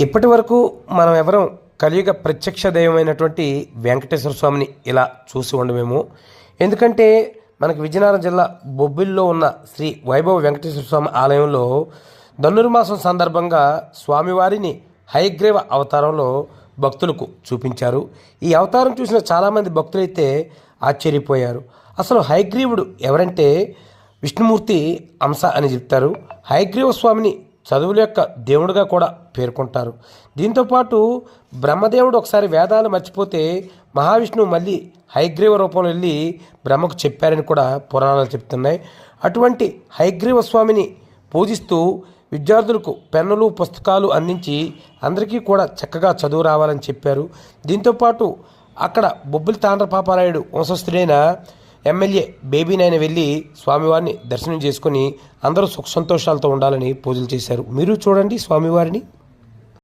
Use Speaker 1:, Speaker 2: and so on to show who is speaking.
Speaker 1: ఇప్పటి వరకు మనం ఎవరం కలియుగ ప్రత్యక్ష దైవమైనటువంటి వెంకటేశ్వర స్వామిని ఇలా చూసి ఉండమేమో. ఎందుకంటే మనకి విజయనగరం జిల్లా బొబ్బిలిలో ఉన్న శ్రీ వైభవ వెంకటేశ్వర స్వామి ఆలయంలో ధనుర్మాసం సందర్భంగా స్వామివారిని హయగ్రీవ అవతారంలో భక్తులకు చూపించారు. ఈ అవతారం చూసిన చాలామంది భక్తులైతే ఆశ్చర్యపోయారు. అసలు హయగ్రీవుడు ఎవరంటే విష్ణుమూర్తి అంశ అని చెప్తారు. హయగ్రీవ స్వామిని చదువుల యొక్క దేవుడిగా కూడా పేర్కొంటారు. దీంతోపాటు బ్రహ్మదేవుడు ఒకసారి వేదాలు మర్చిపోతే మహావిష్ణువు మళ్ళీ హయగ్రీవ రూపంలో వెళ్ళి బ్రహ్మకు చెప్పారని కూడా పురాణాలు చెప్తున్నాయి. అటువంటి హయగ్రీవ స్వామిని పూజిస్తూ విద్యార్థులకు పెన్నులు పుస్తకాలు అందించి అందరికీ కూడా చక్కగా చదువు రావాలని చెప్పారు. దీంతోపాటు అక్కడ బొబ్బిలి తాండ్రపాపారాయుడు వంశస్థుడైన ఎమ్మెల్యే బేబీనైనా వెళ్ళి స్వామివారిని దర్శనం చేసుకొని అందరూ సుఖ సంతోషాలతో ఉండాలని పూజలు చేశారు. మీరు చూడండి స్వామివారిని.